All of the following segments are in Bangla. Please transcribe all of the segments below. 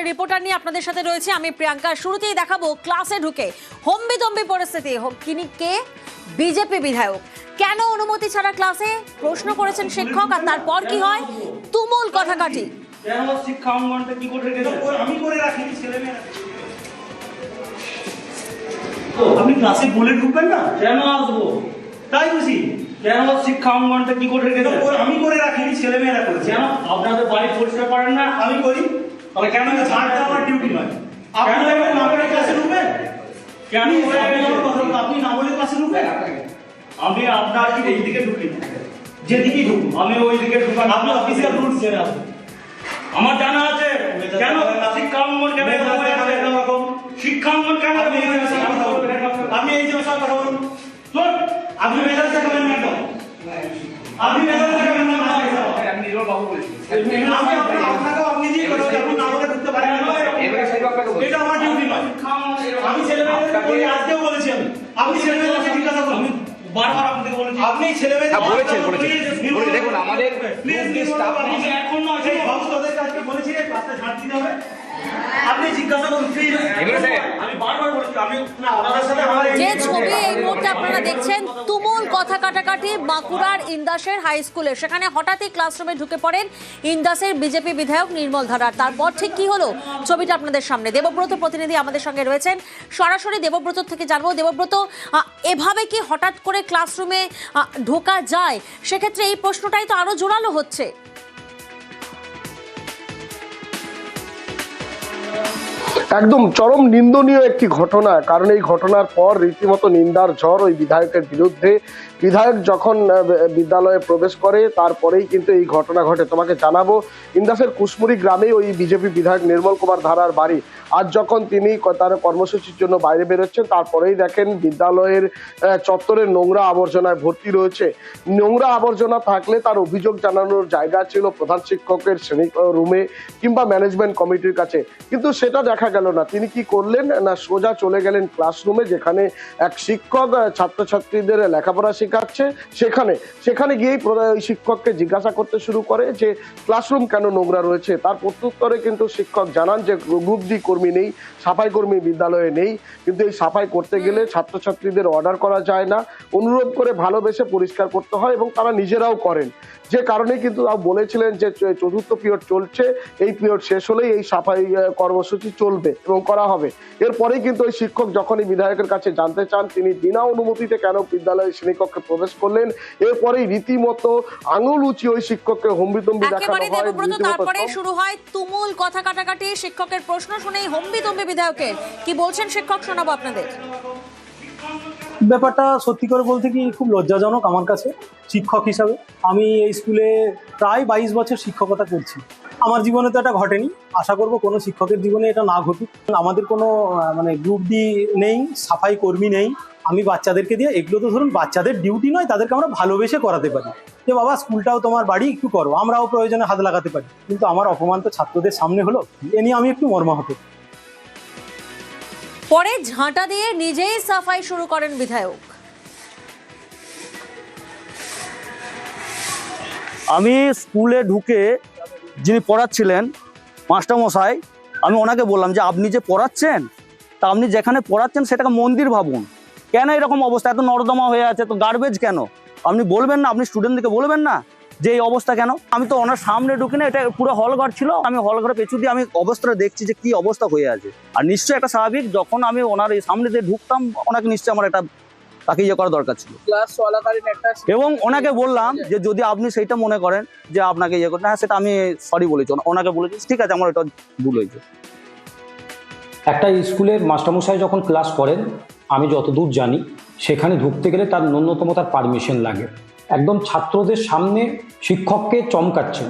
রিপোর্টার নিয়ে আপনাদের সাথে রয়েছে আমি প্রিয়াঙ্কা। শুরুতেই দেখাবো ক্লাসে ঢুকে হম্বিতম্বি পরিস্থিতি। তিনি কে? বিজেপি বিধায়ক। কেন অনুমতি ছাড়া ক্লাসে? প্রশ্ন করেছেন শিক্ষক, আর তারপর কি হয়? তুমুল কথাকাটি। কেন শিক্ষা অঙ্গনটা কি করে রেখেছে? আমি করে রাখিনি, ছেলেমেয়েরা। আপনি ক্লাসে বলে ঢুকবেন না? কেন আসবো? তাই বুঝি। কেন শিক্ষা অঙ্গনটা কি করে রেখেছে? আমি করে রাখিনি, ছেলেমেয়েরা করেছে। কেন আপনাদের বাড়ি পরিষ্কার করেন না? আমি করি। তাহলে কেন ছাড় দেওয়া আমার ডিউটি নয়? আপনি না বলে ক্লাসে ঢুকবেন? কেন আপনি না বলে ক্লাসে ঢুকবেন? আমি আপনার কি এই দিকে ঢুকি না, যেদিকেই ঢুকুন আমি ওই দিকে ঢুকান। আপনি অফিসিয়াল রুলস জেনে আসবেন। আমার জানা আছে কেন শিক্ষাঙ্গন কেন এরকম শিক্ষাঙ্গন কেন আপনি এই যে সব কথা বলুন। আপনি মেজাজ দেখাবেন না, আপনি মেজাজ দেখাবেন না। আমি নিজের বাবু বলেছি, আমি আপনাকে আপনি দিয়ে কথা আপনি না বলে ঢুকতে পারেন না। এটা আমার ডিউটি নয়। আমি ছেলেমেয়েদেরকে আজকেও বলেছি, আপনি ছেলেমেয়েদেরকে জিজ্ঞাসা করুন। বারবার আপনাকে বলেছি, আপনি ছেলেমেয়েদের বলেছেন দেখুন আমাদের স্টাফ এখন নয়, সেই ভক্তদের কাছে বলেছি ক্লাসে ছাড় দিতে হবে। আপনি জিজ্ঞাসা করুন প্লিজ। আমি বারবার বলেছি, আমি না ওনাদের সাথে আমার যে ছবি এই মুহূর্তে আপনারা দেখছেন, তুমুল কথা কাটাকাটি বাঁকুড়ার ইন্দাসের হাই স্কুলে। সেখানে হঠাৎই ক্লাসরুমে ঢুকে পড়েন ইন্দাসের বিজেপি বিধায়ক নির্মল ধারার। তারপর ঠিক কি হলো ছবিটা আপনাদের সামনে। দেবব্রত প্রতিনিধি আমাদের সঙ্গে রয়েছেন, সরাসরি দেবব্রত থেকে জানবো। দেবব্রত, এভাবে কি হঠাৎ করে ক্লাসরুমে ঢোকা যায়? সেক্ষেত্রে এই প্রশ্নটাই তো আরো জোরালো হচ্ছে। একদম চরম নিন্দনীয় একটি ঘটনা, কারণ এই ঘটনার পর রীতিমতো নিন্দার ঝড় ওই বিধায়কের বিরুদ্ধে। বিধায়ক যখন বিদ্যালয়ে প্রবেশ করে তারপরেই কিন্তু এই ঘটনা ঘটে। তোমাকে জানাবো, ইন্দাসের কুশমুড়ি গ্রামে ওই বিজেপি বিধায়ক নির্মল কুমার ধারার বাড়ি। আজ যখন তিনি তার কর্মসূচির জন্য বাইরে বেরোচ্ছেন, তারপরেই দেখেন বিদ্যালয়ের চত্বরে নোংরা আবর্জনায় ভর্তি রয়েছে। নোংরা আবর্জনা থাকলে তার অভিযোগ জানানোর জায়গা ছিল প্রধান শিক্ষকের শ্রেণী রুমে কিংবা ম্যানেজমেন্ট কমিটির কাছে, কিন্তু সেটা দেখা গেল না। তিনি কি করলেন না, সোজা চলে গেলেন ক্লাসরুমে, যেখানে এক শিক্ষক ছাত্রছাত্রীদের লেখাপড়া শেখাচ্ছে। সেখানে গিয়েই ওই শিক্ষককে জিজ্ঞাসা করতে শুরু করে যে ক্লাসরুম কেন নোংরা রয়েছে। তার প্রত্যুত্তরে কিন্তু শিক্ষক জানান যে গ্রুপ ডি কর্মী নেই, সাফাই কর্মী বিদ্যালয়ে নেই, কিন্তু এই সাফাই করতে গেলে ছাত্রছাত্রীদের অর্ডার করা যায় না, অনুরোধ করে ভালোবেসে পরিষ্কার করতে হয় এবং তারা নিজেরাও করেন। যে কারণে কিন্তু বলেছিলেন যে চতুর্থ পিরিয়ড চলছে, এই পিরিয়ড শেষ হলেই এই সাফাই কর্মসূচি চলবে এবং করা হবে। এরপরেই কিন্তু ওই শিক্ষক যখনই বিধায়কের কাছে জানতে চান তিনি বিনা অনুমতিতে কেন বিদ্যালয়ের শ্রেণীকক্ষে প্রবেশ করলেন, এরপরেই রীতিমতো আঙুল উঁচিয়ে ওই শিক্ষককে হম্বিতম্বি দেখানো হয়। তারপরে শুরু হয় তুমুল কথা কাটাকাটি। শিক্ষকের প্রশ্ন শুনেই হম্বিতম্বি বিধায়কের। কি বলছেন শিক্ষক শোনাবো আপনাদের। ব্যাপারটা সত্যি করে বলতে কি খুব লজ্জাজনক আমার কাছে শিক্ষক হিসাবে। আমি এই স্কুলে প্রায় 22 বছর শিক্ষকতা করছি। আমার জীবনে তো এটা ঘটেনি, আশা করব কোনো শিক্ষকের জীবনে এটা না ঘটুক। আমাদের কোনো গ্রুপ ডি নেই, সাফাই কর্মী নেই। আমি বাচ্চাদেরকে দিয়ে, এগুলো তো ধরুন বাচ্চাদের ডিউটি নয়, তাদেরকে আমরা ভালোবেসে করাতে পারি যে বাবা স্কুলটাও তোমার বাড়ি, একটু করো, আমরাও প্রয়োজনে হাত লাগাতে পারি। কিন্তু আমার অপমান তো ছাত্রদের সামনে হলো, এ নিয়ে আমি একটু মর্মাহত। পরে ঝাঁটা দিয়ে নিজেই সাফাই শুরু করেন বিধায়ক। আমি স্কুলে ঢুকে যিনি পড়াচ্ছিলেন মাস্টারমশাই, আমি ওনাকে বললাম যে আপনি যে পড়াচ্ছেন, তা আপনি যেখানে পড়াচ্ছেন সেটাকে মন্দির ভাবুন। কেন এরকম অবস্থা, এত নর্দমা হয়ে আছে, তো গার্বেজ কেন? আপনি বলবেন না, আপনি স্টুডেন্টদেরকে বলবেন না যে এই অবস্থা কেন? আমি তো ওনার সামনে ঢুকি না, এটা পুরো হলঘর ছিল, আমি হলঘরে পেছু দিয়ে আমি অবস্থাটা দেখছি যে কি অবস্থা হয়ে আছে। আর নিশ্চয়ই একটা স্বাভাবিক, যখন আমি ওনার এই সামনে দিয়ে ঢুকতাম ওনাকে নিশ্চয়ই আমার একটা তাকে ইয়ে করা দরকার ছিল। এবং ওনাকে বললাম যে যদি আপনি সেইটা মনে করেন যে আপনাকে ইয়ে করতে, হ্যাঁ সেটা আমি সরি বলেছি, ওনাকে বলেছি ঠিক আছে আমার এটা ভুল হয়েছে। একটা স্কুলের মাস্টারমশাই যখন ক্লাস করেন, আমি যতদূর জানি সেখানে ঢুকতে গেলে তার ন্যূনতম তার পারমিশন লাগে। একদম ছাত্রদের সামনে শিক্ষককে চমকাচ্ছেন,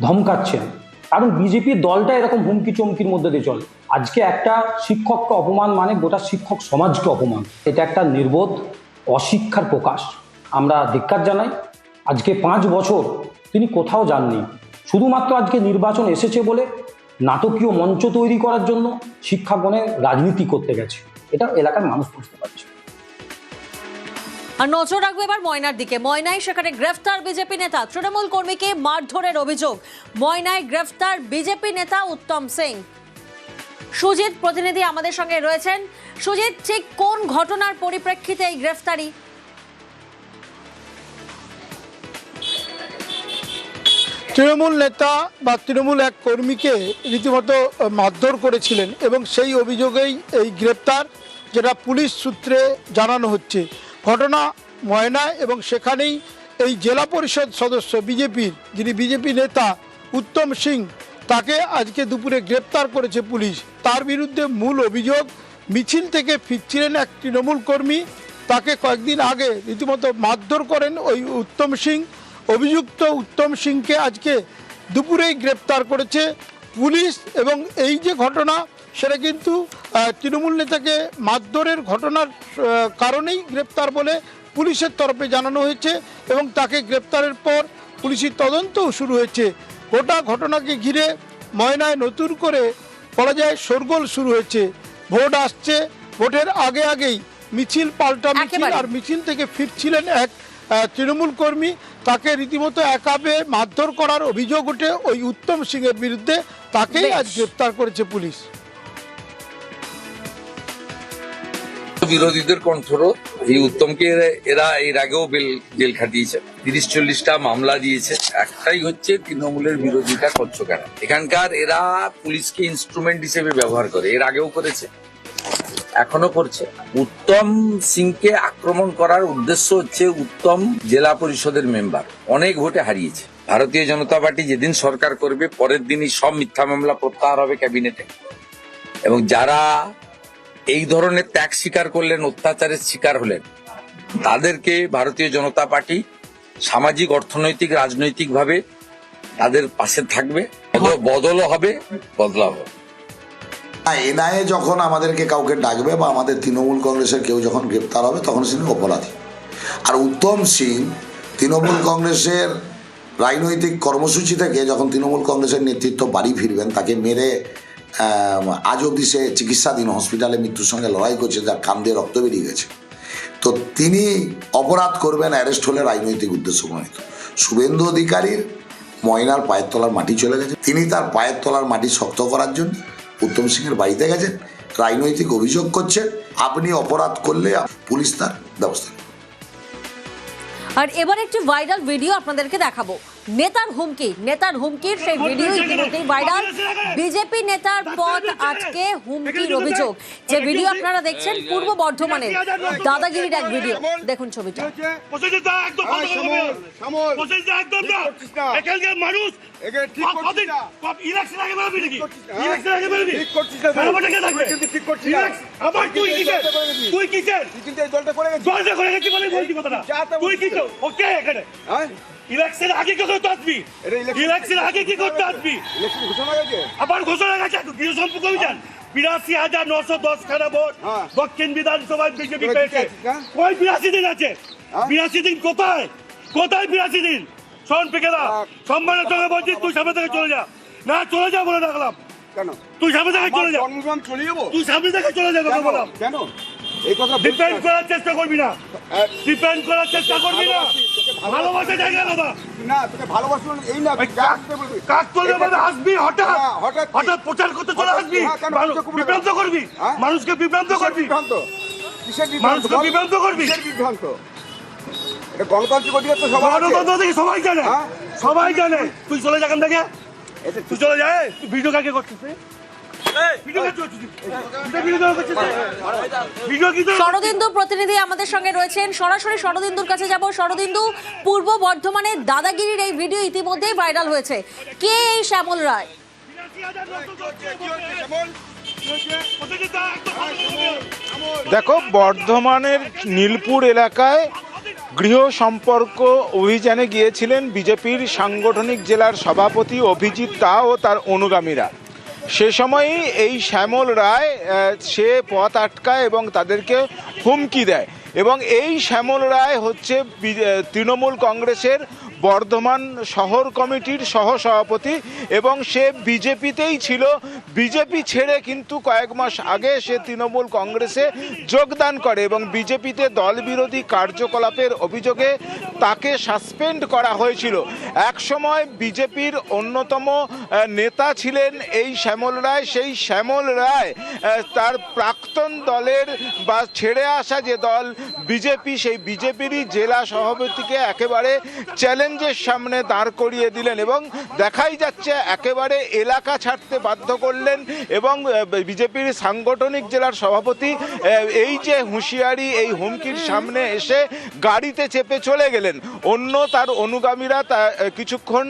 ধমকাচ্ছেন, কারণ বিজেপির দলটা এরকম হুমকি চমকির মধ্যে দিয়ে চলে। আজকে একটা শিক্ষককে অপমান মানে গোটা শিক্ষক সমাজকে অপমান। এটা একটা নির্বোধ অশিক্ষার প্রকাশ। আমরা ধিক্কার জানাই। আজকে 5 বছর তিনি কোথাও যাননি, শুধুমাত্র আজকে নির্বাচন এসেছে বলে নাটকীয় মঞ্চ তৈরি করার জন্য শিক্ষাগণে রাজনীতি করতে গেছে। এটা এলাকার মানুষ বুঝতে পারছে। আর নজর রাখবো এবার ময়নার দিকে। ময়নায় সেখানে গ্রেফতার বিজেপি নেতা, তৃণমূল কর্মীকে মারধরের অভিযোগ। ময়নায় গ্রেফতার বিজেপি নেতা উত্তম সিং। সুজিত প্রতিনিধি আমাদের সঙ্গে রয়েছেন। সুজিত, ঠিক কোন ঘটনার পরিপ্রেক্ষিতে এই গ্রেফতারি? তৃণমূল নেতা বা তৃণমূল এক কর্মীকে রীতিমতো মারধর করেছিলেন এবং সেই অভিযোগেই এই গ্রেপ্তার, যেটা পুলিশ সূত্রে জানানো হচ্ছে। ঘটনা ময়নায় এবং সেখানেই এই জেলা পরিষদ সদস্য বিজেপির, যিনি বিজেপি নেতা উত্তম সিং, তাকে আজকে দুপুরে গ্রেপ্তার করেছে পুলিশ। তার বিরুদ্ধে মূল অভিযোগ, মিছিল থেকে ফিরছিলেন এক তৃণমূল কর্মী, তাকে কয়েকদিন আগে রীতিমতো মারধর করেন ওই উত্তম সিং। অভিযুক্ত উত্তম সিংকে আজকে দুপুরেই গ্রেপ্তার করেছে পুলিশ। এবং এই যে ঘটনা, সেটা কিন্তু তৃণমূল নেতাকে মারধরের ঘটনার কারণেই গ্রেপ্তার বলে পুলিশের তরফে জানানো হয়েছে এবং তাকে গ্রেপ্তারের পর পুলিশি তদন্তও শুরু হয়েছে। গোটা ঘটনাকে ঘিরে ময়নায় নতুন করে বলা যায় শোরগোল শুরু হয়েছে। ভোট আসছে, ভোটের আগেই মিছিল পাল্টা মিছিল, আর মিছিল থেকে ফিরছিলেন এক তৃণমূল কর্মী, তাকে রীতিমতো একাবে মারধর করার অভিযোগ ওঠে ওই উত্তম সিং এর বিরুদ্ধে। তাকেই আজ গ্রেপ্তার করেছে পুলিশ। বিরোধীদের কণ্ঠরোধ, এই উত্তমকে এরা এর আগেও জেল খাটিয়েছে, 30-40টা মামলা দিয়েছে। একটাই হচ্ছে তৃণমূলের বিরোধিতা করছো কেন। এখানকার এরা পুলিশকে ইনস্ট্রুমেন্ট হিসেবে ব্যবহার করে, এর আগেও করেছে, এখনো করছে। উত্তম সিংকে আক্রমণ করার উদ্দেশ্য হচ্ছে, উত্তম জেলা পরিষদের মেম্বার, অনেক ভোটে হারিয়েছে। ভারতীয় জনতা পার্টি যেদিন সরকার করবে, পরের দিনই সব মিথ্যা মামলা প্রত্যাহার হবে ক্যাবিনেটে। এবং যারা এই ধরনের ত্যাগ স্বীকার করলেন, অত্যাচারের শিকার হলেন, তাদেরকে ভারতীয় জনতা পার্টি সামাজিক, অর্থনৈতিক, রাজনৈতিকভাবে তাদের পাশে থাকবে। বদলও হবে, বদলাও হবে। এনআইএ যখন আমাদেরকে কাউকে ডাকবে বা আমাদের তৃণমূল কংগ্রেসের কেউ যখন গ্রেপ্তার হবে, তখন তিনি অপরাধী। আর উত্তম সিং তৃণমূল কংগ্রেসের রাজনৈতিক কর্মসূচি থেকে যখন তৃণমূল কংগ্রেসের নেতৃত্ব বাড়ি ফিরবেন, তাকে মেরে আজ অবধি সে চিকিৎসাধীন, হসপিটালে মৃত্যুর সঙ্গে লড়াই করছে, যার কান দিয়ে রক্ত বেরিয়ে গেছে। তো তিনি অপরাধ করবেন, অ্যারেস্ট হলে রাজনৈতিক উদ্দেশ্য প্রণীত। শুভেন্দু অধিকারীর ময়নার পায়ের তলার মাটি চলে গেছে, তিনি তার পায়ের তলার মাটি শক্ত করার জন্য উত্তম সিংয়ের বাড়িতে গেছেন, রাজনৈতিক অভিযোগ করছেন। আপনি অপরাধ করলে পুলিশ তার ব্যবস্থা। আর এবার একটি ভাইরাল ভিডিও আপনাদেরকে দেখাবো। নেতার হুমকির সেই ভিডিও ইতিমধ্যেই ভাইরাল। বিজেপি নেতার পথ আটকে হুমকির অভিযোগ। যে ভিডিও আপনারা দেখছেন পূর্ব বর্ধমানের দাদাগিরির এক ভিডিও, দেখুন ছবিটা। ইলেকশন আগে কি করতে আসবি? ইলেকশন আগে কি করতে আসবি? আবার ঘোষণা গেছে গৃহ সম্পর্ক অভিযান, 82,910 খানা ভোট দক্ষিণ বিধানসভায় বিজেপি পেয়েছে। কই 82 দিন আছে? 82 দিন কোথায়? 82 দিন? শোন পিকেদা, সম্মানের সঙ্গে বলছিস, তুই সামনে থেকে চলে যা। না চলে যা বলে রাখলাম। কেন? তুই সামনে থেকে চলে যা। চলে যাবো? তুই সামনে থেকে চলে যা, কথা বললাম। কেন? এই কথা ডিপেন্ড করার চেষ্টা করবি না, ডিপেন্ড করার চেষ্টা করবি না। ভালোবাসা জায়গা দাদা না, তোকে ভালোবাসা এই না, কাজ করবে মানে আসবি, হঠাৎ প্রচার করতে চলে আসবি, বিভ্রান্ত করবি মানুষকে, বিভ্রান্ত করবি, মানুষকে বিভ্রান্ত করবি। গণতান্ত্রিক অধিকার তো সবাই জানে, সবাই জানে। তুই চলে যা এখান থেকে, তুই চলে যায়। ভিডিও কাকে করছিস? শরদিন্দু প্রতিনিধি আমাদের সঙ্গে রয়েছেন, সরাসরি শরদিন্দুর কাছে যাব। শরদিন্দু, পূর্ব বর্ধমানের দাদাগিরির এই ভিডিও ইতিমধ্যেই ভাইরাল হয়েছে। কে এই শ্যামল রায়? দেখো, বর্ধমানের নীলপুর এলাকায় গৃহ সম্পর্ক অভিযানে গিয়েছিলেন বিজেপির সাংগঠনিক জেলার সভাপতি অভিজিৎ তা ও তার অনুগামীরা। সে সময়ই এই শ্যামল রায় সে পথ আটকায় এবং তাদেরকে হুমকি দেয়। এবং এই শ্যামল রায় হচ্ছে তৃণমূল কংগ্রেসের বর্ধমান শহর কমিটির সহসভাপতি এবং সে বিজেপিতেই ছিল। বিজেপি ছেড়ে কিন্তু কয়েক মাস আগে সে তৃণমূল কংগ্রেসে যোগদান করে এবং বিজেপিতে দলবিরোধী কার্যকলাপের অভিযোগে তাকে সাসপেন্ড করা হয়েছিল। একসময় বিজেপির অন্যতম নেতা ছিলেন এই শ্যামল রায়। সেই শ্যামল রায় তার প্রাক্তন দলের বা ছেড়ে আসা যে দল বিজেপি, সেই বিজেপিরই জেলা সভাপতিকে একেবারে চ্যালেঞ্জের সামনে দাঁড় করিয়ে দিলেন এবং দেখাই যাচ্ছে একেবারে এলাকা ছাড়তে বাধ্য করলেন। এবং বিজেপির সাংগঠনিক জেলার সভাপতি এই যে হুঁশিয়ারি, এই হুমকির সামনে এসে গাড়িতে চেপে চলে গেলেন। অন্য তার অনুগামীরা কিছুক্ষণ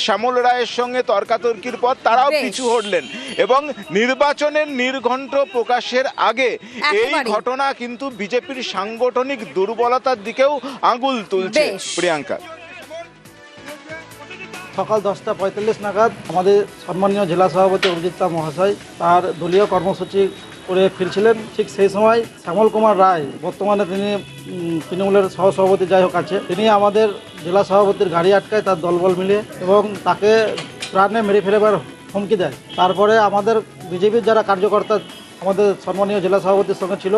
শ্যামল রায়ের সঙ্গে তর্কাতর্কির পর তারাও পিছু হটলেন এবং নির্বাচনের নির্ঘণ্ট প্রকাশের আগে এই ঘটনা কিন্তু বিজেপির সাংগঠনিক দুর্বলতার দিকেও আঙুল তুলছে। প্রিয়াঙ্কা, সকাল 10:45 নাগাদ আমাদের সম্মানীয় জেলা সভাপতি অভিজিৎ মহাশয় তার দলীয় কর্মসূচি করে ফিরছিলেন। ঠিক সেই সময় শ্যামল কুমার রায়, বর্তমানে তিনি তৃণমূলের সহসভাপতি যাই হোক আছে, তিনি আমাদের জেলা সভাপতির গাড়ি আটকায় তার দলবল মিলে এবং তাকে প্রাণে মেরে ফেলবার হুমকি দেয়। তারপরে আমাদের বিজেপির যারা কার্যকর্তা আমাদের সম্মানীয় জেলা সভাপতির সঙ্গে ছিল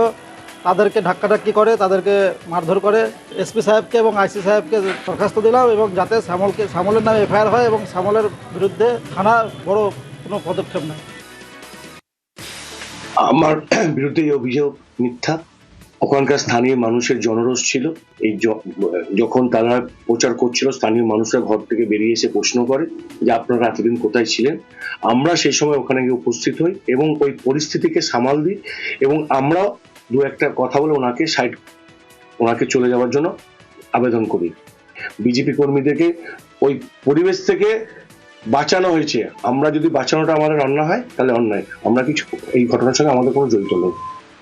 তাদেরকে ধাক্কাধাক্কি করে, তাদেরকে মারধর করে। এসপি সাহেবকে এবং আইসি সাহেবকে দরখাস্ত দিলাম এবং যাতে শ্যামলের নামে এফআইআর হয় এবং শ্যামলের বিরুদ্ধে থানা বড় কোনো পদক্ষেপ নেয়। আমার বিরুদ্ধে এই অভিযোগ মিথ্যা। ওখানকার স্থানীয় মানুষের জনরোষ ছিল। এই যখন তারা প্রচার করছিল, স্থানীয় মানুষরা ঘর থেকে বেরিয়ে এসে প্রশ্ন করে যে আপনারা এতদিন কোথায় ছিলেন। আমরা সেই সময় ওখানে গিয়ে উপস্থিত হই এবং ওই পরিস্থিতিকে সামাল দিই এবং আমরা দু একটা কথা বলে ওনাকে চলে যাওয়ার জন্য আবেদন করি। বিজেপি কর্মীদেরকে ওই পরিবেশ থেকে বাঁচানো হয়েছে। আমরা যদি বাঁচানোটা আমাদের অন্যায় হয় তাহলে অন্যায়। আমরা কিছু এই ঘটনার সঙ্গে আমাদের কোনো জড়িত নেই।